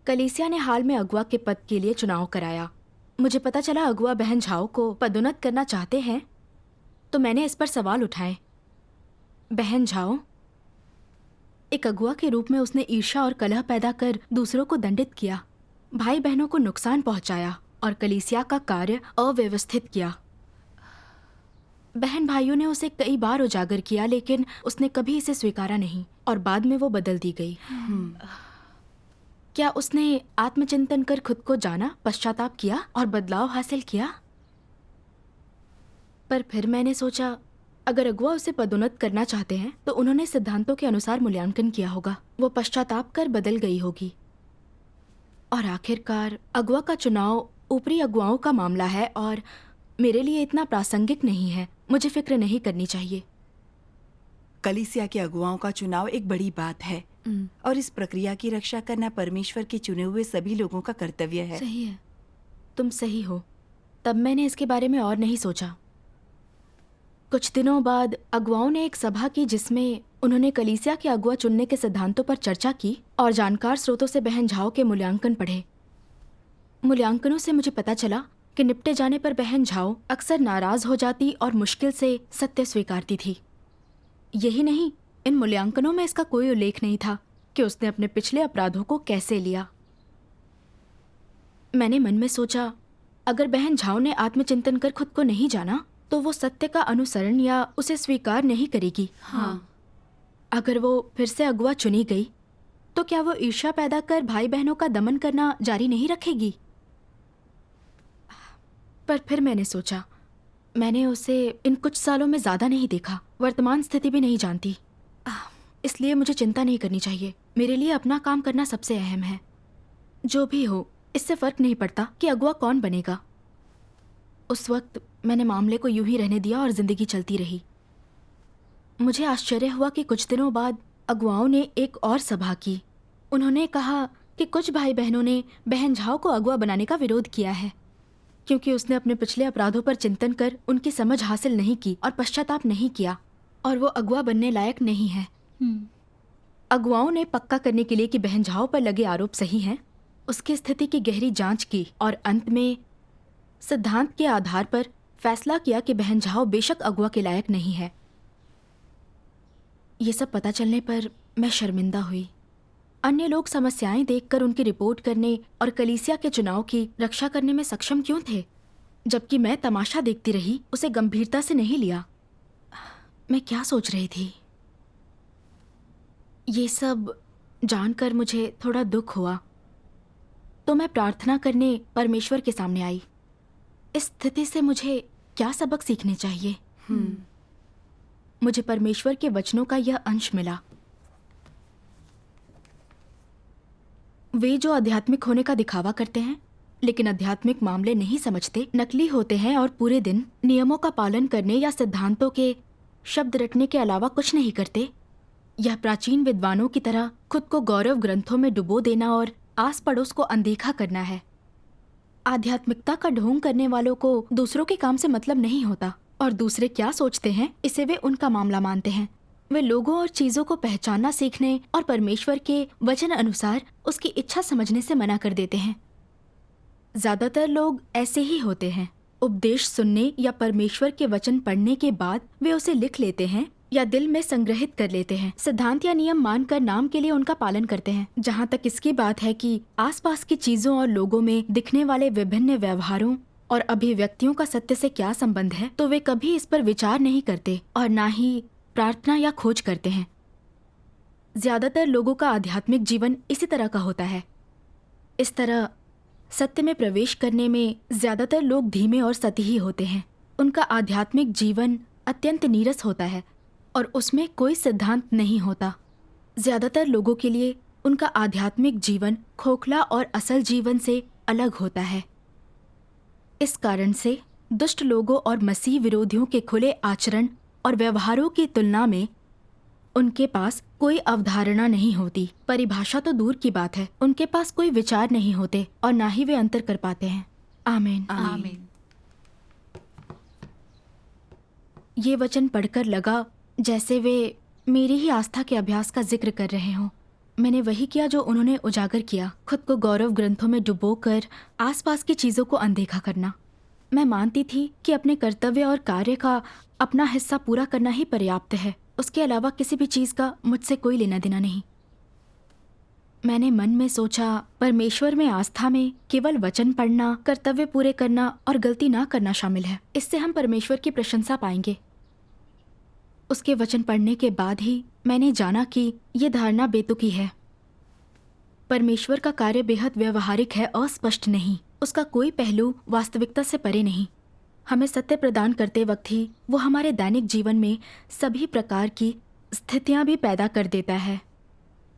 कलीसिया ने हाल में अगुआ के पद के लिए चुनाव कराया। मुझे पता चला अगुआ बहन झाओ को पदोन्नत करना चाहते हैं, तो मैंने इस पर सवाल उठाए। बहन झाओ, एक अगुआ के रूप में उसने ईर्ष्या और कलह पैदा कर दूसरों को दंडित किया, भाई बहनों को नुकसान पहुंचाया और कलीसिया का कार्य अव्यवस्थित किया। बहन भाइयों ने उसे कई बार उजागर किया, लेकिन उसने कभी इसे स्वीकारा नहीं और बाद में वो बदल दी गई। क्या उसने आत्मचिंतन कर खुद को जाना, पश्चाताप किया और बदलाव हासिल किया? पर फिर मैंने सोचा, अगर अगुआ उसे पदोन्नत करना चाहते हैं तो उन्होंने सिद्धांतों के अनुसार मूल्यांकन किया होगा। वो पश्चाताप कर बदल गई होगी। और आखिरकार अगुआ का चुनाव ऊपरी अगुआओं का मामला है और मेरे लिए इतना प्रासंगिक नहीं है। मुझे फिक्र नहीं करनी चाहिए। कलीसिया के अगुवाओं का चुनाव एक बड़ी बात है और इस प्रक्रिया की रक्षा करना परमेश्वर के चुने हुए सभी लोगों का कर्तव्य है। सही है, तुम सही हो। तब मैंने इसके बारे में और नहीं सोचा। कुछ दिनों बाद अगुवाओं ने एक सभा की जिसमें उन्होंने कलीसिया के अगुआ चुनने के सिद्धांतों पर चर्चा की और जानकार स्रोतों से बहन झाओ के मूल्यांकन पढ़े। मूल्यांकनों से मुझे पता चला कि निपटे जाने पर बहन झाओ अक्सर नाराज हो जाती और मुश्किल से सत्य स्वीकारती थी। यही नहीं, इन मूल्यांकनों में इसका कोई उल्लेख नहीं था कि उसने अपने पिछले अपराधों को कैसे लिया। मैंने मन में सोचा, अगर बहन झाओ ने आत्मचिंतन कर खुद को नहीं जाना तो वो सत्य का अनुसरण या उसे स्वीकार नहीं करेगी। हाँ। अगर वो फिर से अगुआ चुनी गई तो क्या वो ईर्ष्या पैदा कर भाई बहनों का दमन करना जारी नहीं रखेगी? पर फिर मैंने सोचा, मैंने उसे इन कुछ सालों में ज्यादा नहीं देखा, वर्तमान स्थिति भी नहीं जानती, इसलिए मुझे चिंता नहीं करनी चाहिए। मेरे लिए अपना काम करना सबसे अहम है। जो भी हो, इससे फर्क नहीं पड़ता कि अगुआ कौन बनेगा। उस वक्त मैंने मामले को यूं ही रहने दिया और जिंदगी चलती रही। मुझे आश्चर्य हुआ कि कुछ दिनों बाद अगुआओं ने एक और सभा की। उन्होंने कहा कि कुछ भाई बहनों ने बहन झाओ को अगुआ बनाने का विरोध किया है क्योंकि उसने अपने पिछले अपराधों पर चिंतन कर उनकी समझ हासिल नहीं की और पश्चाताप नहीं किया और वो अगुआ बनने लायक नहीं है। अगुआओं ने पक्का करने के लिए कि बहन झाओ पर लगे आरोप सही हैं, उसकी स्थिति की गहरी जांच की और अंत में सिद्धांत के आधार पर फैसला किया कि बहन झाओ बेशक अगुआ के लायक नहीं है। ये सब पता चलने पर मैं शर्मिंदा हुई। अन्य लोग समस्याएं देखकर उनकी रिपोर्ट करने और कलीसिया के चुनाव की रक्षा करने में सक्षम क्यों थे, जबकि मैं तमाशा देखती रही, उसे गंभीरता से नहीं लिया। मैं क्या सोच रही थी? ये सब जानकर मुझे थोड़ा दुख हुआ, तो मैं प्रार्थना करने परमेश्वर के सामने आई। इस स्थिति से मुझे क्या सबक सीखने चाहिए? मुझे परमेश्वर के वचनों का यह अंश मिला। वे जो आध्यात्मिक होने का दिखावा करते हैं लेकिन आध्यात्मिक मामले नहीं समझते, नकली होते हैं और पूरे दिन नियमों का पालन करने या सिद्धांतों के शब्द रटने के अलावा कुछ नहीं करते, यह प्राचीन विद्वानों की तरह खुद को गौरव ग्रंथों में डुबो देना और आस पड़ोस को अनदेखा करना है। आध्यात्मिकता का ढोंग करने वालों को दूसरों के काम से मतलब नहीं होता और दूसरे क्या सोचते हैं इसे वे उनका मामला मानते हैं। वे लोगों और चीजों को पहचानना सीखने और परमेश्वर के वचन अनुसार उसकी इच्छा समझने से मना कर देते हैं। ज्यादातर लोग ऐसे ही होते हैं। उपदेश सुनने या परमेश्वर के वचन पढ़ने के बाद वे उसे लिख लेते हैं या दिल में संग्रहित कर लेते हैं। सिद्धांत या नियम मानकर नाम के लिए उनका पालन करते हैं। जहाँ तक इसकी बात है कि आसपास की चीजों और लोगों में दिखने वाले विभिन्न व्यवहारों और अभिव्यक्तियों का सत्य से क्या संबंध है, तो वे कभी इस पर विचार नहीं करते और ना ही प्रार्थना या खोज करते हैं। ज्यादातर लोगों का आध्यात्मिक जीवन इसी तरह का होता है। इस तरह सत्य में प्रवेश करने में ज्यादातर लोग धीमे और सतही होते हैं। उनका आध्यात्मिक जीवन अत्यंत नीरस होता है और उसमें कोई सिद्धांत नहीं होता। ज्यादातर लोगों के लिए उनका आध्यात्मिक जीवन खोखला और असल जीवन से अलग होता है। इस कारण से दुष्ट लोगों और मसीह विरोधियों के खुले आचरण और व्यवहारों की तुलना में उनके पास कोई अवधारणा नहीं होती। परिभाषा तो दूर की बात है, उनके पास कोई विचार नहीं होते और ना ही वे अंतर कर पाते हैं। आमीन। आमीन। ये वचन पढ़कर लगा जैसे वे मेरी ही आस्था के अभ्यास का जिक्र कर रहे हों। मैंने वही किया जो उन्होंने उजागर किया, खुद को गौरव ग्रंथों में डुबोकर आसपास की चीजों को अनदेखा करना। मैं मानती थी कि अपने कर्तव्य और कार्य का अपना हिस्सा पूरा करना ही पर्याप्त है, उसके अलावा किसी भी चीज का मुझसे कोई लेना देना नहीं। मैंने मन में सोचा, परमेश्वर में आस्था में केवल वचन पढ़ना, कर्तव्य पूरे करना और गलती ना करना शामिल है। इससे हम परमेश्वर की प्रशंसा पाएंगे। उसके वचन पढ़ने के बाद ही मैंने जाना कि यह धारणा बेतुकी है। परमेश्वर का कार्य बेहद व्यवहारिक है, अस्पष्ट नहीं। उसका कोई पहलू वास्तविकता से परे नहीं। हमें सत्य प्रदान करते वक्त ही वो हमारे दैनिक जीवन में सभी प्रकार की स्थितियां भी पैदा कर देता है,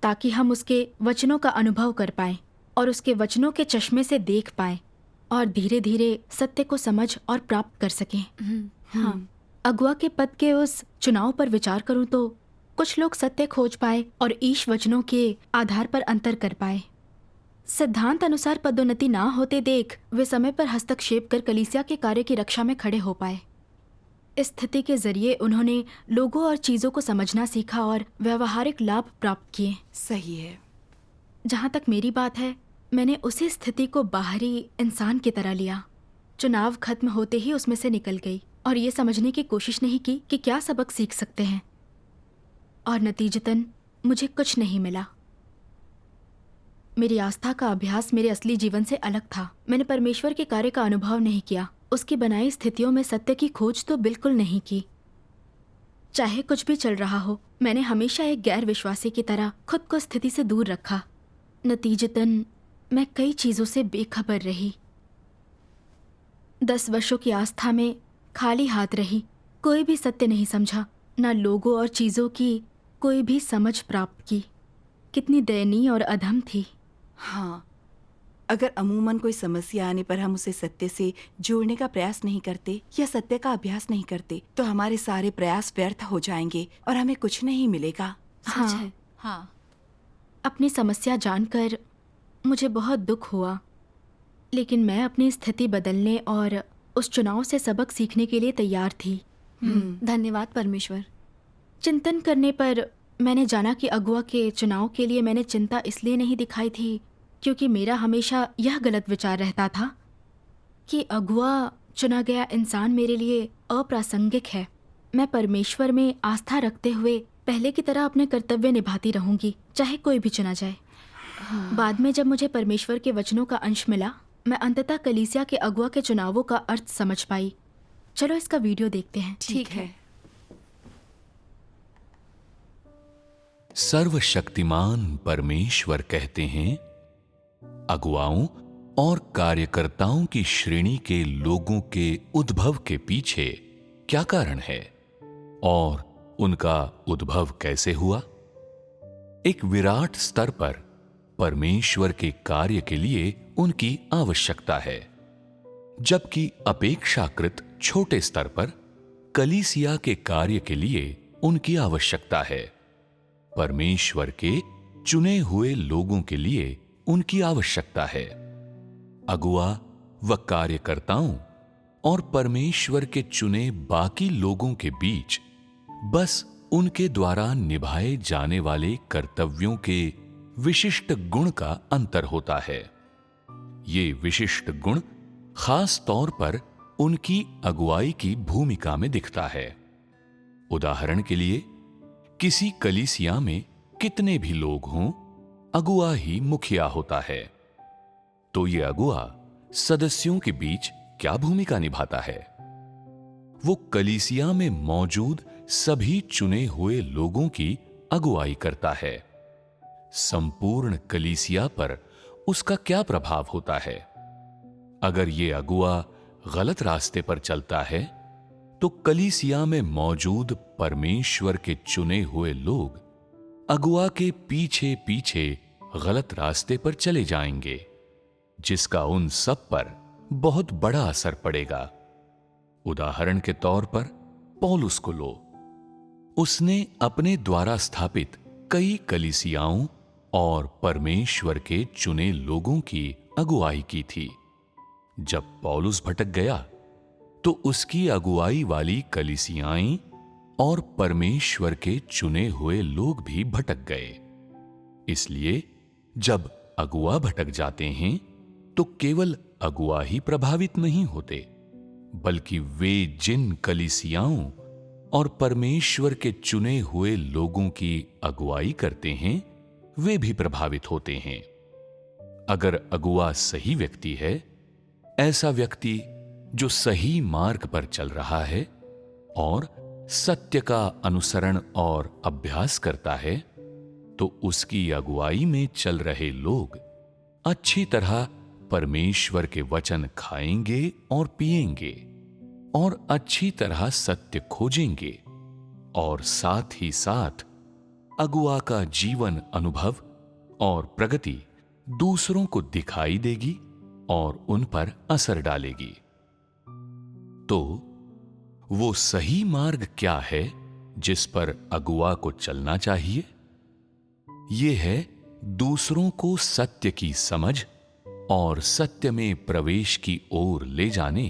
ताकि हम उसके वचनों का अनुभव कर पाएं और उसके वचनों के चश्मे से देख पाएं और धीरे धीरे सत्य को समझ और प्राप्त कर सकें। हाँ, अगुआ के पद के उस चुनाव पर विचार करूं तो कुछ लोग सत्य खोज पाए और ईश वचनों के आधार पर अंतर कर पाए। सिद्धांत अनुसार पदोन्नति ना होते देख वे समय पर हस्तक्षेप कर कलीसिया के कार्य की रक्षा में खड़े हो पाए। इस स्थिति के जरिए उन्होंने लोगों और चीजों को समझना सीखा और व्यवहारिक लाभ प्राप्त किए। सही है। जहाँ तक मेरी बात है, मैंने उसी स्थिति को बाहरी इंसान की तरह लिया। चुनाव खत्म होते ही उसमें से निकल गई और ये समझने की कोशिश नहीं की कि क्या सबक सीख सकते हैं, और नतीजतन मुझे कुछ नहीं मिला। मेरी आस्था का अभ्यास मेरे असली जीवन से अलग था। मैंने परमेश्वर के कार्य का अनुभव नहीं किया, उसकी बनाई स्थितियों में सत्य की खोज तो बिल्कुल नहीं की। चाहे कुछ भी चल रहा हो, मैंने हमेशा एक गैर विश्वासी की तरह खुद को स्थिति से दूर रखा। नतीजतन मैं कई चीजों से बेखबर रही। 10 वर्षों की आस्था में खाली हाथ रही, कोई भी सत्य नहीं समझा, न लोगों और चीजों की कोई भी समझ प्राप्त की। कितनी दयनीय और अधम थी। हाँ, अगर अमूमन कोई समस्या आने पर हम उसे सत्य से जोड़ने का प्रयास नहीं करते या सत्य का अभ्यास नहीं करते, तो हमारे सारे प्रयास व्यर्थ हो जाएंगे और हमें कुछ नहीं मिलेगा। हाँ, सच है। हाँ। अपनी समस्या जानकर मुझे बहुत दुख हुआ, लेकिन मैं अपनी स्थिति बदलने और उस चुनाव से सबक सीखने के लिए तैयार थी। धन्यवाद परमेश्वर। चिंतन करने पर मैंने जाना कि अगुआ के चुनाव के लिए मैंने चिंता इसलिए नहीं दिखाई थी क्योंकि मेरा हमेशा यह गलत विचार रहता था कि अगुआ चुना गया इंसान मेरे लिए अप्रासंगिक है। मैं परमेश्वर में आस्था रखते हुए पहले की तरह अपने कर्तव्य निभाती रहूंगी, चाहे कोई भी चुना जाए। बाद में जब मुझे परमेश्वर के वचनों का अंश मिला, मैं अंततः कलीसिया के अगुआ के चुनावों का अर्थ समझ पाई। चलो इसका वीडियो देखते हैं। ठीक है। सर्वशक्तिमान परमेश्वर कहते हैं, अगुवाओं और कार्यकर्ताओं की श्रेणी के लोगों के उद्भव के पीछे क्या कारण है और उनका उद्भव कैसे हुआ। एक विराट स्तर पर परमेश्वर के कार्य के लिए उनकी आवश्यकता है, जबकि अपेक्षाकृत छोटे स्तर पर कलीसिया के कार्य के लिए उनकी आवश्यकता है। परमेश्वर के चुने हुए लोगों के लिए उनकी आवश्यकता है। अगुआ व कार्यकर्ताओं और परमेश्वर के चुने बाकी लोगों के बीच बस उनके द्वारा निभाए जाने वाले कर्तव्यों के विशिष्ट गुण का अंतर होता है। ये विशिष्ट गुण खास तौर पर उनकी अगुवाई की भूमिका में दिखता है। उदाहरण के लिए, किसी कलीसिया में कितने भी लोग हों, अगुआ ही मुखिया होता है। तो ये अगुआ सदस्यों के बीच क्या भूमिका निभाता है? वो कलीसिया में मौजूद सभी चुने हुए लोगों की अगुवाई करता है। संपूर्ण कलीसिया पर उसका क्या प्रभाव होता है? अगर ये अगुआ गलत रास्ते पर चलता है, तो कलीसिया में मौजूद परमेश्वर के चुने हुए लोग अगुआ के पीछे पीछे गलत रास्ते पर चले जाएंगे, जिसका उन सब पर बहुत बड़ा असर पड़ेगा। उदाहरण के तौर पर पौलुस को लो। उसने अपने द्वारा स्थापित कई कलीसियाओं और परमेश्वर के चुने लोगों की अगुवाई की थी। जब पौलुस भटक गया, तो उसकी अगुवाई वाली कलीसियाएं और परमेश्वर के चुने हुए लोग भी भटक गए। इसलिए जब अगुआ भटक जाते हैं तो केवल अगुआ ही प्रभावित नहीं होते, बल्कि वे जिन कलीसियाओं और परमेश्वर के चुने हुए लोगों की अगुवाई करते हैं वे भी प्रभावित होते हैं। अगर अगुआ सही व्यक्ति है, ऐसा व्यक्ति जो सही मार्ग पर चल रहा है और सत्य का अनुसरण और अभ्यास करता है, तो उसकी अगुवाई में चल रहे लोग अच्छी तरह परमेश्वर के वचन खाएंगे और पिएंगे और अच्छी तरह सत्य खोजेंगे, और साथ ही साथ अगुआ का जीवन अनुभव और प्रगति दूसरों को दिखाई देगी और उन पर असर डालेगी। तो वो सही मार्ग क्या है जिस पर अगुआ को चलना चाहिए? ये है दूसरों को सत्य की समझ और सत्य में प्रवेश की ओर ले जाने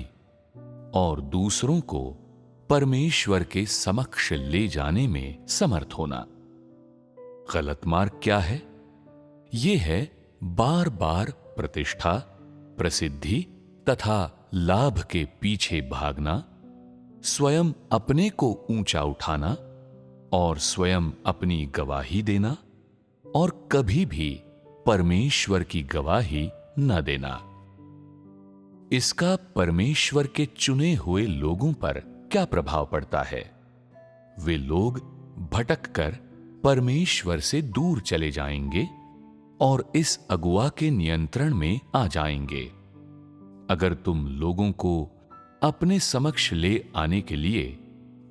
और दूसरों को परमेश्वर के समक्ष ले जाने में समर्थ होना। गलत मार्ग क्या है? ये है बार बार प्रतिष्ठा, प्रसिद्धि तथा लाभ के पीछे भागना, स्वयं अपने को ऊंचा उठाना और स्वयं अपनी गवाही देना, और कभी भी परमेश्वर की गवाही न देना। इसका परमेश्वर के चुने हुए लोगों पर क्या प्रभाव पड़ता है? वे लोग भटककर परमेश्वर से दूर चले जाएंगे और इस अगुआ के नियंत्रण में आ जाएंगे। अगर तुम लोगों को अपने समक्ष ले आने के लिए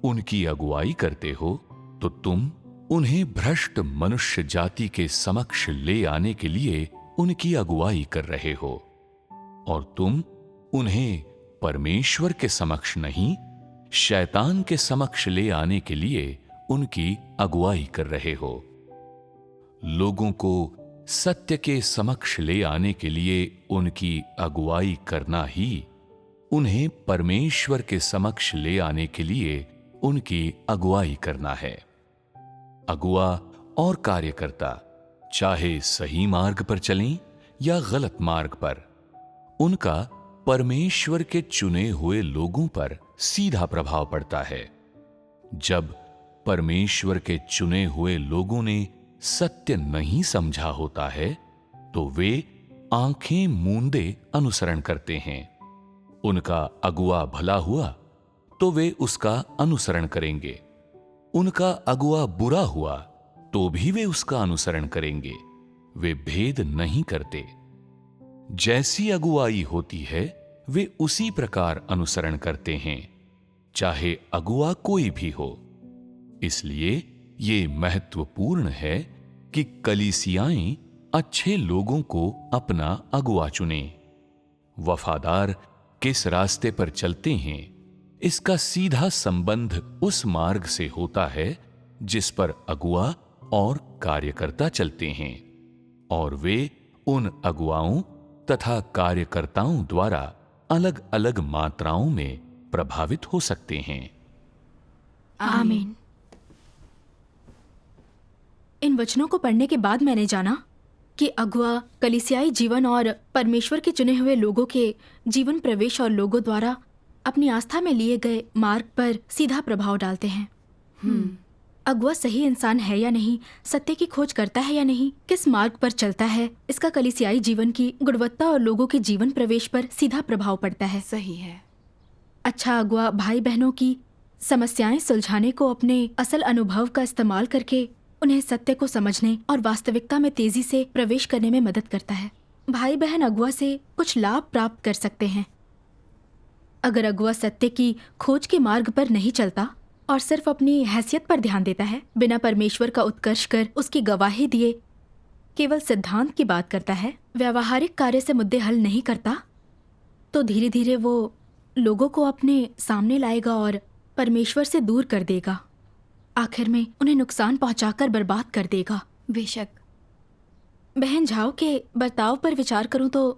उनकी अगुवाई करते हो, तो तुम उन्हें भ्रष्ट मनुष्य जाति के समक्ष ले आने के लिए उनकी अगुवाई कर रहे हो, और तुम उन्हें परमेश्वर के समक्ष नहीं, शैतान के समक्ष ले आने के लिए उनकी अगुवाई कर रहे हो। लोगों को सत्य के समक्ष ले आने के लिए उनकी अगुवाई करना ही उन्हें परमेश्वर के समक्ष ले आने के लिए उनकी अगुवाई करना है। अगुआ और कार्यकर्ता चाहे सही मार्ग पर चलें या गलत मार्ग पर, उनका परमेश्वर के चुने हुए लोगों पर सीधा प्रभाव पड़ता है। जब परमेश्वर के चुने हुए लोगों ने सत्य नहीं समझा होता है, तो वे आंखें मूंदे अनुसरण करते हैं। उनका अगुआ भला हुआ तो वे उसका अनुसरण करेंगे, उनका अगुआ बुरा हुआ तो भी वे उसका अनुसरण करेंगे। वे भेद नहीं करते। जैसी अगुवाई होती है वे उसी प्रकार अनुसरण करते हैं, चाहे अगुआ कोई भी हो। इसलिए ये महत्वपूर्ण है कि कलीसियाएं अच्छे लोगों को अपना अगुआ चुनें। वफादार किस रास्ते पर चलते हैं, इसका सीधा संबंध उस मार्ग से होता है जिस पर अगुआ और कार्यकर्ता चलते हैं, और वे उन अगुआओं तथा कार्यकर्ताओं द्वारा अलग अलग मात्राओं में प्रभावित हो सकते हैं। आमीन। इन वचनों को पढ़ने के बाद मैंने जाना कि अगुआ कलीसियाई जीवन और परमेश्वर के चुने हुए लोगों के जीवन प्रवेश और लोगों द्वारा अपनी आस्था में लिए गए मार्ग पर सीधा प्रभाव डालते हैं। अगुआ सही इंसान है या नहीं, सत्य की खोज करता है या नहीं, किस मार्ग पर चलता है, इसका कलीसियाई जीवन की गुणवत्ता और लोगों के जीवन प्रवेश पर सीधा प्रभाव पड़ता है। सही है। अच्छा अगुआ भाई बहनों की समस्याएं सुलझाने को अपने असल अनुभव का इस्तेमाल करके उन्हें सत्य को समझने और वास्तविकता में तेजी से प्रवेश करने में मदद करता है। भाई बहन अगुआ से कुछ लाभ प्राप्त कर सकते हैं। अगर अगुआ सत्य की खोज के मार्ग पर नहीं चलता और सिर्फ अपनी हैसियत पर ध्यान देता है, बिना परमेश्वर का उत्कर्ष कर उसकी गवाही दिए केवल सिद्धांत की बात करता है, व्यावहारिक कार्य से मुद्दे हल नहीं करता, तो धीरे धीरे वो लोगों को अपने सामने लाएगा और परमेश्वर से दूर कर देगा। आखिर में उन्हें नुकसान पहुंचाकर बर्बाद कर देगा। बेशक। बहन झाओ के बर्ताव पर विचार करूं तो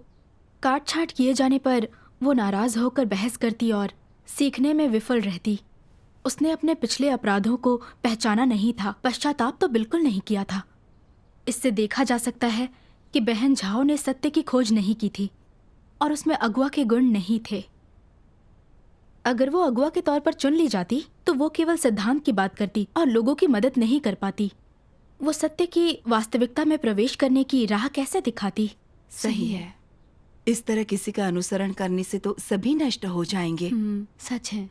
काट छाट किए जाने पर वो नाराज होकर बहस करती और सीखने में विफल रहती। उसने अपने पिछले अपराधों को पहचाना नहीं था, पश्चाताप तो बिल्कुल नहीं किया था। इससे देखा जा सकता है कि बहन झाओ ने सत्य की खोज नहीं की थी और उसमें अगुआ के गुण नहीं थे। अगर वो अगुआ के तौर पर चुन ली जाती तो वो केवल सिद्धांत की बात करती और लोगों की मदद नहीं कर पाती। वो सत्य की वास्तविकता में प्रवेश करने की राह कैसे दिखाती? सही है। इस तरह किसी का अनुसरण करने से तो सभी नष्ट हो जाएंगे। सच है।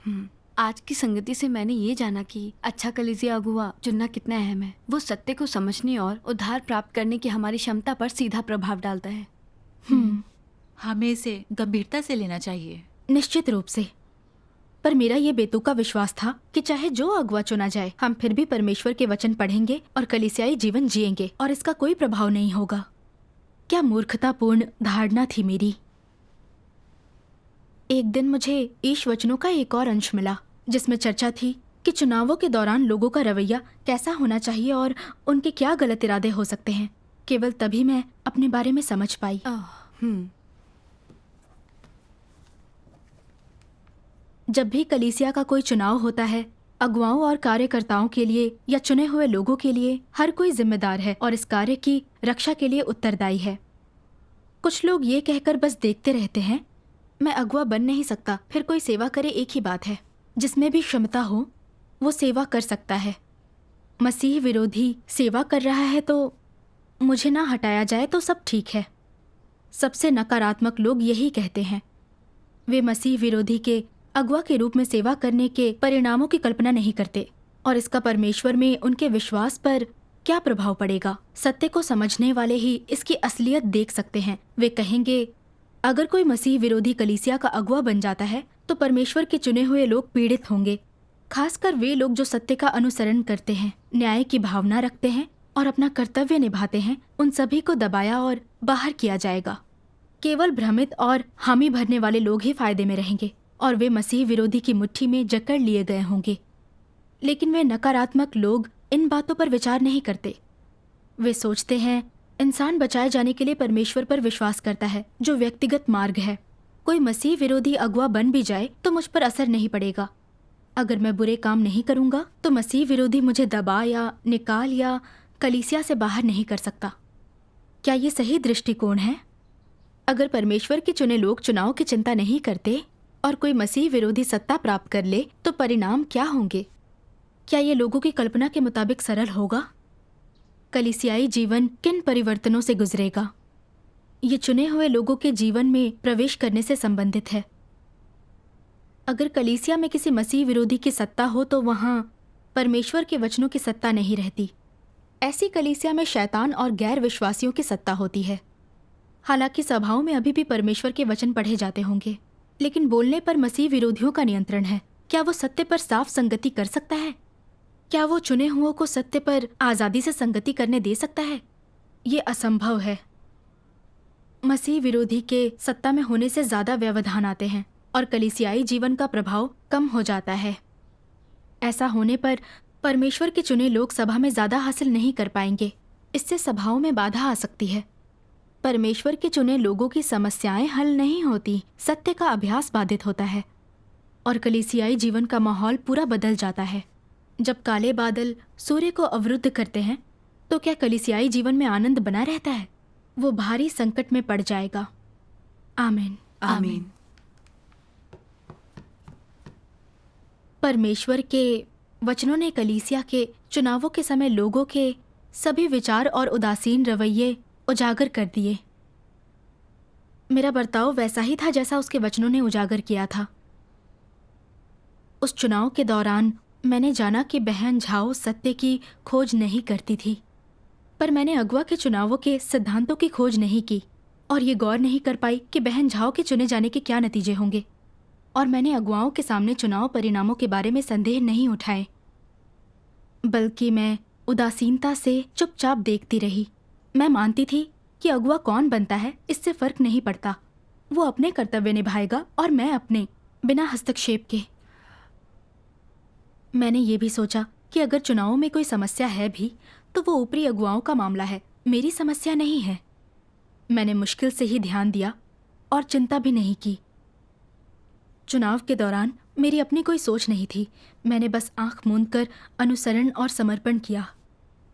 आज की संगति से मैंने ये जाना कि अच्छा कलीसिया अगुआ चुनना कितना अहम है। वो सत्य को समझने और उद्धार प्राप्त करने की हमारी क्षमता पर सीधा प्रभाव डालता है। हमें इसे गंभीरता से लेना चाहिए। निश्चित रूप से। पर मेरा ये बेतुका विश्वास था कि चाहे जो अगुआ चुना जाए, हम फिर भी परमेश्वर के वचन पढ़ेंगे और कलीसियाई जीवन जिएंगे और इसका कोई प्रभाव नहीं होगा। क्या मूर्खतापूर्ण धारणा थी मेरी। एक दिन मुझे ईश वचनों का एक और अंश मिला जिसमें चर्चा थी कि चुनावों के दौरान लोगों का रवैया कैसा होना चाहिए और उनके क्या गलत इरादे हो सकते हैं। केवल तभी मैं अपने बारे में समझ पाई। जब भी कलीसिया का कोई चुनाव होता है, अगुवाओं और कार्यकर्ताओं के लिए या चुने हुए लोगों के लिए हर कोई जिम्मेदार है और इस कार्य की रक्षा के लिए उत्तरदायी है। कुछ लोग ये कहकर बस देखते रहते हैं, मैं अगुआ बन नहीं सकता, फिर कोई सेवा करे एक ही बात है। जिसमें भी क्षमता हो वो सेवा कर सकता है। मसीह विरोधी सेवा कर रहा है तो मुझे ना हटाया जाए तो सब ठीक है। सबसे नकारात्मक लोग यही कहते हैं। वे मसीह विरोधी के अगुआ के रूप में सेवा करने के परिणामों की कल्पना नहीं करते और इसका परमेश्वर में उनके विश्वास पर क्या प्रभाव पड़ेगा। सत्य को समझने वाले ही इसकी असलियत देख सकते हैं। वे कहेंगे, अगर कोई मसीह विरोधी कलीसिया का अगुआ बन जाता है तो परमेश्वर के चुने हुए लोग पीड़ित होंगे, खासकर वे लोग जो सत्य का अनुसरण करते हैं, न्याय की भावना रखते हैं और अपना कर्तव्य निभाते हैं। उन सभी को दबाया और बाहर किया जाएगा। केवल भ्रमित और हामी भरने वाले लोग ही फायदे में रहेंगे और वे मसीह विरोधी की मुट्ठी में जकड़ लिए गए होंगे। लेकिन वे नकारात्मक लोग इन बातों पर विचार नहीं करते। वे सोचते हैं, इंसान बचाए जाने के लिए परमेश्वर पर विश्वास करता है जो व्यक्तिगत मार्ग है। कोई मसीह विरोधी अगुआ बन भी जाए तो मुझ पर असर नहीं पड़ेगा। अगर मैं बुरे काम नहीं करूंगा तो मसीह विरोधी मुझे दबा या निकाल या कलीसिया से बाहर नहीं कर सकता। क्या ये सही दृष्टिकोण है? अगर परमेश्वर के चुने लोग चुनाव की चिंता नहीं करते और कोई मसीह विरोधी सत्ता प्राप्त कर ले तो परिणाम क्या होंगे? क्या ये लोगों की कल्पना के मुताबिक सरल होगा? कलीसियाई जीवन किन परिवर्तनों से गुजरेगा? ये चुने हुए लोगों के जीवन में प्रवेश करने से संबंधित है। अगर कलीसिया में किसी मसीह विरोधी की सत्ता हो तो वहां परमेश्वर के वचनों की सत्ता नहीं रहती। ऐसी कलीसिया में शैतान और गैर विश्वासियों की सत्ता होती है। हालांकि सभाओं में अभी भी परमेश्वर के वचन पढ़े जाते होंगे, लेकिन बोलने पर मसीह विरोधियों का नियंत्रण है। क्या वो सत्य पर साफ संगति कर सकता है? क्या वो चुने हुओं को सत्य पर आजादी से संगति करने दे सकता है? ये असंभव है। मसीह विरोधी के सत्ता में होने से ज्यादा व्यवधान आते हैं और कलीसियाई जीवन का प्रभाव कम हो जाता है। ऐसा होने पर परमेश्वर के चुने लोग सभा में ज्यादा हासिल नहीं कर पाएंगे। इससे सभाओं में बाधा आ सकती है। परमेश्वर के चुने लोगों की समस्याएं हल नहीं होती, सत्य का अभ्यास बाधित होता है और कलीसियाई जीवन का माहौल पूरा बदल जाता है। जब काले बादल सूर्य को अवरुद्ध करते हैं तो क्या कलीसियाई जीवन में आनंद बना रहता है? वो भारी संकट में पड़ जाएगा। आमीन। आमीन। परमेश्वर के वचनों ने कलीसिया के चुनावों के समय लोगों के सभी विचार और उदासीन रवैये उजागर कर दिए। मेरा बर्ताव वैसा ही था जैसा उसके वचनों ने उजागर किया था। उस चुनाव के दौरान मैंने जाना कि बहन झाओ सत्य की खोज नहीं करती थी, पर मैंने अगुआ के चुनावों के सिद्धांतों की खोज नहीं की और ये गौर नहीं कर पाई कि बहन झाओ के चुने जाने के क्या नतीजे होंगे। और मैंने अगुआओं के सामने चुनाव परिणामों के बारे में संदेह नहीं उठाए, बल्कि मैं उदासीनता से चुपचाप देखती रही। मैं मानती थी कि अगुआ कौन बनता है इससे फर्क नहीं पड़ता, वो अपने कर्तव्य निभाएगा और मैं अपने, बिना हस्तक्षेप के। मैंने ये भी सोचा कि अगर चुनावों में कोई समस्या है भी तो वो ऊपरी अगुआओं का मामला है, मेरी समस्या नहीं है। मैंने मुश्किल से ही ध्यान दिया और चिंता भी नहीं की। चुनाव के दौरान मेरी अपनी कोई सोच नहीं थी। मैंने बस आंख मूंदकर अनुसरण और समर्पण किया।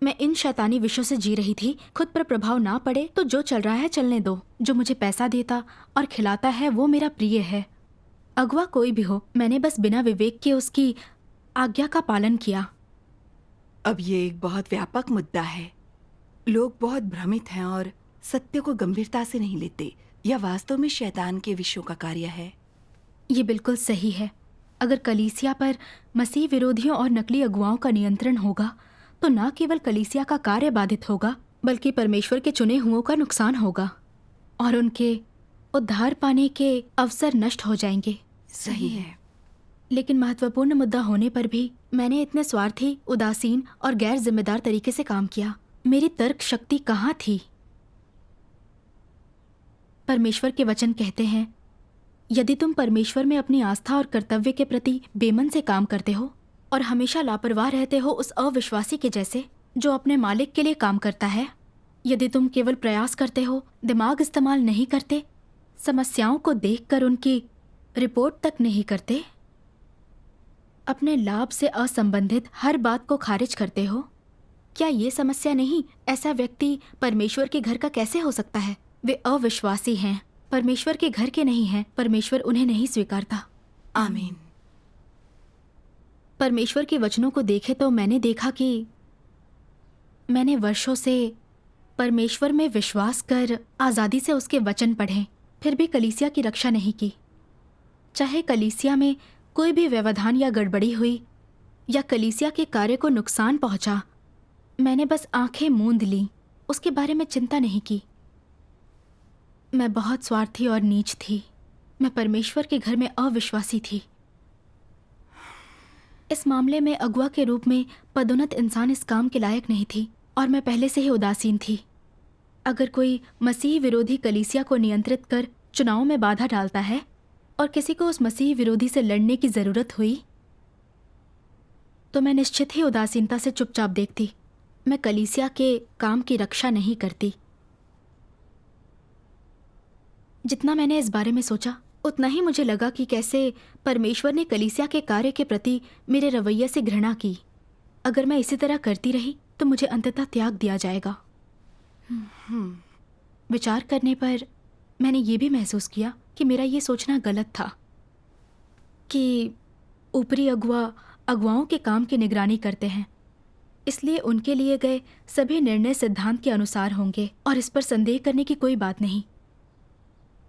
मैं इन शैतानी विषयों से जी रही थी। खुद पर प्रभाव ना पड़े तो जो चल रहा है चलने दो। जो मुझे पैसा देता और खिलाता है वो मेरा प्रिय है। अगवा कोई भी हो, मैंने बस बिना विवेक के उसकी आज्ञा का पालन किया। अब ये एक बहुत व्यापक मुद्दा है। लोग बहुत भ्रमित हैं और सत्य को गंभीरता से नहीं लेते। यह वास्तव में शैतान के विषयों का कार्य है। ये बिल्कुल सही है। अगर कलीसिया पर मसीह विरोधियों और नकली अगुवाओं का नियंत्रण होगा तो न केवल कलीसिया का कार्य बाधित होगा बल्कि परमेश्वर के चुने हुओं का नुकसान होगा और उनके उद्धार पाने के अवसर नष्ट हो जाएंगे। सही है। लेकिन महत्वपूर्ण मुद्दा होने पर भी मैंने इतने स्वार्थी, उदासीन और गैर जिम्मेदार तरीके से काम किया। मेरी तर्क शक्ति कहाँ थी? परमेश्वर के वचन कहते हैं, यदि तुम परमेश्वर में अपनी आस्था और कर्तव्य के प्रति बेमन से काम करते हो और हमेशा लापरवाह रहते हो उस अविश्वासी के जैसे जो अपने मालिक के लिए काम करता है, यदि तुम केवल प्रयास करते हो, दिमाग इस्तेमाल नहीं करते, समस्याओं को देखकर उनकी रिपोर्ट तक नहीं करते, अपने लाभ से असंबंधित हर बात को खारिज करते हो, क्या ये समस्या नहीं? ऐसा व्यक्ति परमेश्वर के घर का कैसे हो सकता है? वे अविश्वासी हैं, परमेश्वर के घर के नहीं हैं। परमेश्वर उन्हें नहीं स्वीकारता। आमीन। परमेश्वर के वचनों को देखे तो मैंने देखा कि मैंने वर्षों से परमेश्वर में विश्वास कर आज़ादी से उसके वचन पढ़े, फिर भी कलीसिया की रक्षा नहीं की। चाहे कलीसिया में कोई भी व्यवधान या गड़बड़ी हुई या कलीसिया के कार्य को नुकसान पहुंचा, मैंने बस आंखें मूंद लीं, उसके बारे में चिंता नहीं की। मैं बहुत स्वार्थी और नीच थी। मैं परमेश्वर के घर में अविश्वासी थी। इस मामले में अगुआ के रूप में पदोन्नत इंसान इस काम के लायक नहीं थी और मैं पहले से ही उदासीन थी। अगर कोई मसीह विरोधी कलीसिया को नियंत्रित कर चुनाव में बाधा डालता है और किसी को उस मसीह विरोधी से लड़ने की जरूरत हुई तो मैं निश्चित ही उदासीनता से चुपचाप देखती। मैं कलीसिया के काम की रक्षा नहीं करती। जितना मैंने इस बारे में सोचा उतना ही मुझे लगा कि कैसे परमेश्वर ने कलीसिया के कार्य के प्रति मेरे रवैये से घृणा की। अगर मैं इसी तरह करती रही तो मुझे अंततः त्याग दिया जाएगा। विचार करने पर मैंने ये भी महसूस किया कि मेरा ये सोचना गलत था कि ऊपरी अगुवाओं के काम की निगरानी करते हैं, इसलिए उनके लिए गए सभी निर्णय सिद्धांत के अनुसार होंगे और इस पर संदेह करने की कोई बात नहीं।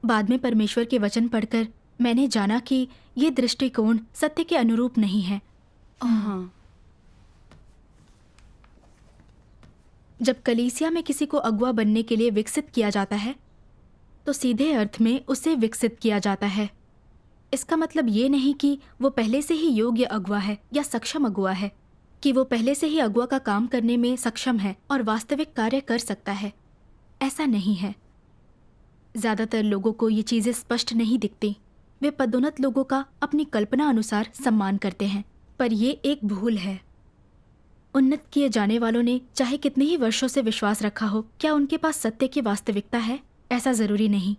बाद में परमेश्वर के वचन पढ़कर मैंने जाना कि ये दृष्टिकोण सत्य के अनुरूप नहीं है। जब कलीसिया में किसी को अगुआ बनने के लिए विकसित किया जाता है तो सीधे अर्थ में उसे विकसित किया जाता है। इसका मतलब ये नहीं कि वो पहले से ही योग्य अगुआ है या सक्षम अगुआ है, कि वो पहले से ही अगुआ का काम करने में सक्षम है और वास्तविक कार्य कर सकता है। ऐसा नहीं है। ज्यादातर लोगों को ये चीजें स्पष्ट नहीं दिखती। वे पदोन्नत लोगों का अपनी कल्पना अनुसार सम्मान करते हैं, पर ये एक भूल है। उन्नत किए जाने वालों ने चाहे कितने ही वर्षों से विश्वास रखा हो, क्या उनके पास सत्य की वास्तविकता है? ऐसा जरूरी नहीं।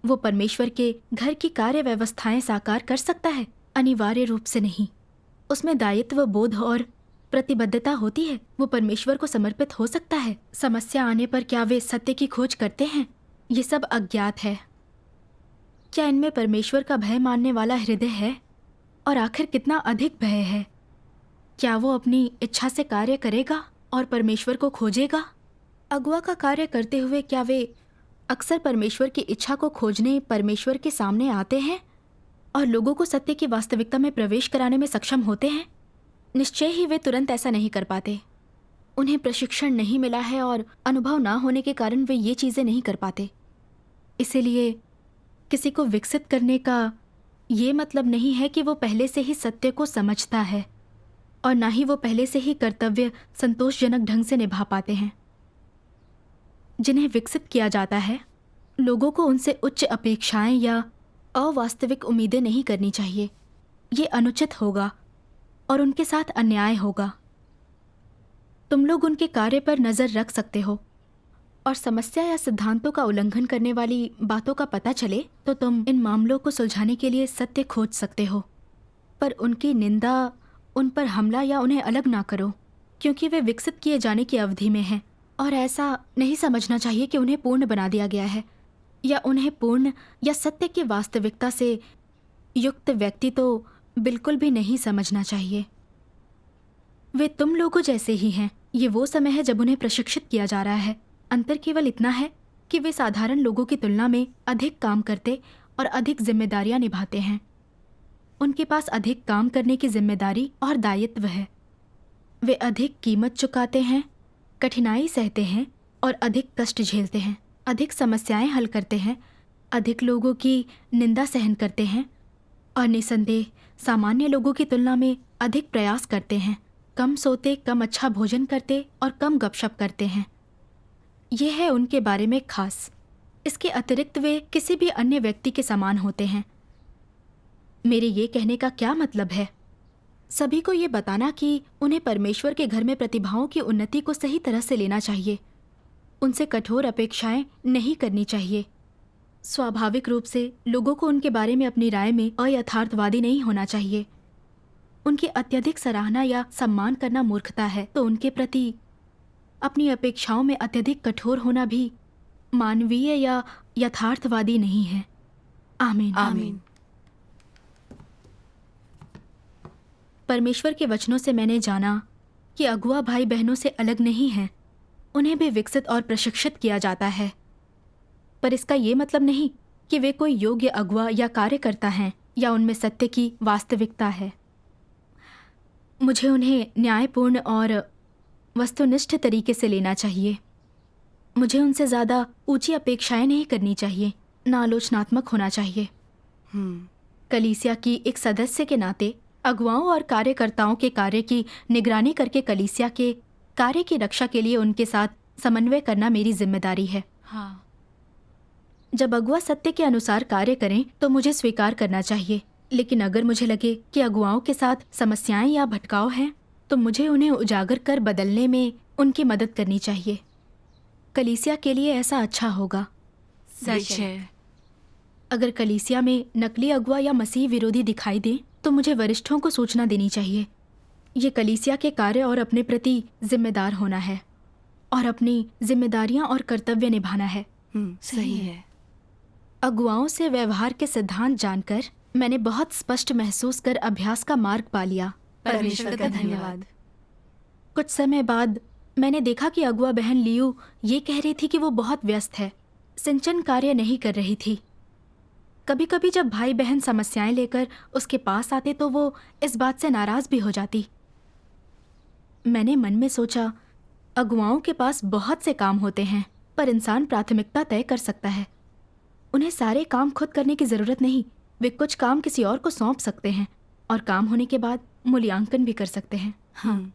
वो परमेश्वर के घर की कार्य व्यवस्थाएं साकार कर सकता है, अनिवार्य रूप से नहीं। उसमें दायित्व बोध और प्रतिबद्धता होती है। वो परमेश्वर को समर्पित हो सकता है। समस्या आने पर क्या वे सत्य की खोज करते हैं? ये सब अज्ञात है। क्या इनमें परमेश्वर का भय मानने वाला हृदय है? और आखिर कितना अधिक भय है? क्या वो अपनी इच्छा से कार्य करेगा और परमेश्वर को खोजेगा? अगुआ का कार्य करते हुए क्या वे अक्सर परमेश्वर की इच्छा को खोजने परमेश्वर के सामने आते हैं और लोगों को सत्य की वास्तविकता में प्रवेश कराने में सक्षम होते हैं? निश्चय ही वे तुरंत ऐसा नहीं कर पाते। उन्हें प्रशिक्षण नहीं मिला है और अनुभव ना होने के कारण वे ये चीज़ें नहीं कर पाते। इसीलिए किसी को विकसित करने का ये मतलब नहीं है कि वो पहले से ही सत्य को समझता है और ना ही वो पहले से ही कर्तव्य संतोषजनक ढंग से निभा पाते हैं। जिन्हें विकसित किया जाता है, लोगों को उनसे उच्च अपेक्षाएं या अवास्तविक उम्मीदें नहीं करनी चाहिए। ये अनुचित होगा और उनके साथ अन्याय होगा। तुम लोग उनके कार्य पर नज़र रख सकते हो और समस्या या सिद्धांतों का उल्लंघन करने वाली बातों का पता चले तो तुम इन मामलों को सुलझाने के लिए सत्य खोज सकते हो, पर उनकी निंदा, उन पर हमला या उन्हें अलग ना करो। क्योंकि वे विकसित किए जाने की अवधि में हैं और ऐसा नहीं समझना चाहिए कि उन्हें पूर्ण बना दिया गया है या उन्हें पूर्ण या सत्य की वास्तविकता से युक्त व्यक्ति तो बिल्कुल भी नहीं समझना चाहिए। वे तुम लोगों जैसे ही हैं। ये वो समय है जब उन्हें प्रशिक्षित किया जा रहा है। अंतर केवल इतना है कि वे साधारण लोगों की तुलना में अधिक काम करते और अधिक जिम्मेदारियां निभाते हैं। उनके पास अधिक काम करने की जिम्मेदारी और दायित्व है। वे अधिक कीमत चुकाते हैं, कठिनाई सहते हैं और अधिक कष्ट झेलते हैं, अधिक समस्याएं हल करते हैं, अधिक लोगों की निंदा सहन करते हैं और निसंदेह सामान्य लोगों की तुलना में अधिक प्रयास करते हैं, कम सोते, कम अच्छा भोजन करते और कम गपशप करते हैं। यह है उनके बारे में खास। इसके अतिरिक्त वे किसी भी अन्य व्यक्ति के समान होते हैं। मेरे ये कहने का क्या मतलब है? सभी को ये बताना कि उन्हें परमेश्वर के घर में प्रतिभाओं की उन्नति को सही तरह से लेना चाहिए। उनसे कठोर अपेक्षाएं नहीं करनी चाहिए। स्वाभाविक रूप से लोगों को उनके बारे में अपनी राय में अयथार्थवादी नहीं होना चाहिए। उनकी अत्यधिक सराहना या सम्मान करना मूर्खता है, तो उनके प्रति अपनी अपेक्षाओं में अत्यधिक कठोर होना भी मानवीय या यथार्थवादी नहीं है। आमीन। आमीन। परमेश्वर के वचनों से मैंने जाना कि अगुआ भाई बहनों से अलग नहीं हैं। उन्हें भी विकसित और प्रशिक्षित किया जाता है, पर इसका ये मतलब नहीं कि वे कोई योग्य अगुआ या कार्यकर्ता हैं या उनमें सत्य की वास्तविकता है। मुझे उन्हें न्यायपूर्ण और वस्तुनिष्ठ तरीके से लेना चाहिए। मुझे उनसे ज़्यादा ऊंची अपेक्षाएं नहीं करनी चाहिए, न आलोचनात्मक होना चाहिए। कलीसिया की एक सदस्य के नाते अगुवाओं और कार्यकर्ताओं के कार्य की निगरानी करके कलीसिया के कार्य की रक्षा के लिए उनके साथ समन्वय करना मेरी जिम्मेदारी है। हाँ। जब अगुआ सत्य के अनुसार कार्य करें तो मुझे स्वीकार करना चाहिए, लेकिन अगर मुझे लगे कि अगुवाओं के साथ समस्याएं या भटकाव हैं तो मुझे उन्हें उजागर कर बदलने में उनकी मदद करनी चाहिए। कलीसिया के लिए ऐसा अच्छा होगा। सच है। अगर कलीसिया में नकली अगुआ या मसीह विरोधी दिखाई दें तो मुझे वरिष्ठों को सूचना देनी चाहिए। ये कलीसिया के कार्य और अपने प्रति जिम्मेदार होना है और अपनी जिम्मेदारियां और कर्तव्य निभाना है। सही है। अगुवाओं से व्यवहार के सिद्धांत जानकर मैंने बहुत स्पष्ट महसूस कर अभ्यास का मार्ग पा लिया। परमेश्वर का धन्यवाद। कुछ समय बाद मैंने देखा कि अगुआ बहन लियू ये कह रही थी कि वो बहुत व्यस्त है, सिंचन कार्य नहीं कर रही थी। कभी कभी जब भाई बहन समस्याएं लेकर उसके पास आते तो वो इस बात से नाराज भी हो जाती। मैंने मन में सोचा, अगुवाओं के पास बहुत से काम होते हैं, पर इंसान प्राथमिकता तय कर सकता है। उन्हें सारे काम खुद करने की जरूरत नहीं। वे कुछ काम किसी और को सौंप सकते हैं और काम होने के बाद मूल्यांकन भी कर सकते हैं।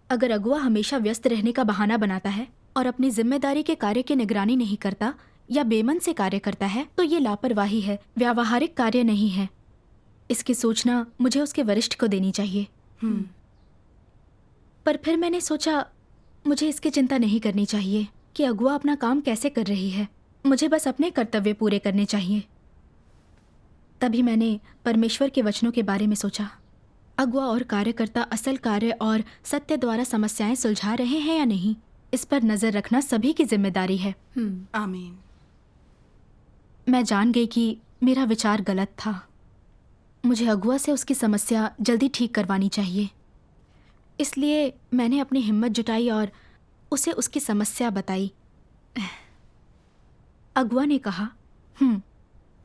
अगर अगुआ हमेशा व्यस्त रहने का बहाना बनाता है और अपनी जिम्मेदारी के कार्य की निगरानी नहीं करता या बेमन से कार्य करता है तो ये लापरवाही है, व्यावहारिक कार्य नहीं है। इसकी सूचना मुझे उसके वरिष्ठ को देनी चाहिए। पर फिर मैंने सोचा, मुझे इसकी चिंता नहीं करनी चाहिए कि अगुआ अपना काम कैसे कर रही है। मुझे बस अपने कर्तव्य पूरे करने चाहिए। तभी मैंने परमेश्वर के वचनों के बारे में सोचा। अगुआ और कार्यकर्ता असल कार्य और सत्य द्वारा समस्याएं सुलझा रहे हैं या नहीं, इस पर नजर रखना सभी की जिम्मेदारी है। आमीन। मैं जान गई कि मेरा विचार गलत था। मुझे अगुआ से उसकी समस्या जल्दी ठीक करवानी चाहिए। इसलिए मैंने अपनी हिम्मत जुटाई और उसे उसकी समस्या बताई। अगुआ ने कहा,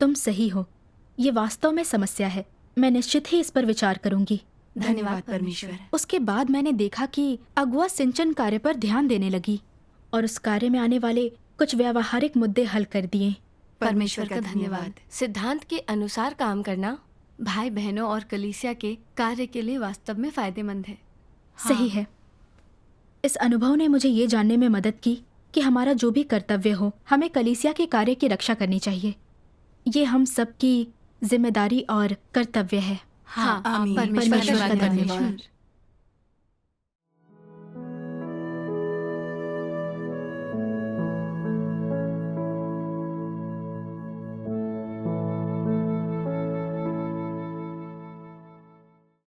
तुम सही हो, ये वास्तव में समस्या है। मैं निश्चित ही इस पर विचार करूंगी। धन्यवाद परमेश्वर। उसके बाद मैंने देखा कि अगुआ सिंचन कार्य पर ध्यान देने लगी और उस कार्य में आने वाले कुछ व्यावहारिक मुद्दे हल कर दिए। परमेश्वर का धन्यवाद। सिद्धांत के अनुसार काम करना भाई बहनों और कलीसिया के कार्य के लिए वास्तव में फायदेमंद है। सही है। इस अनुभव ने मुझे ये जानने में मदद की कि हमारा जो भी कर्तव्य हो, हमें कलीसिया के कार्य की रक्षा करनी चाहिए। ये हम सबकी जिम्मेदारी और कर्तव्य है। हाँ, आमीन। परमेश्वर का धन्यवाद।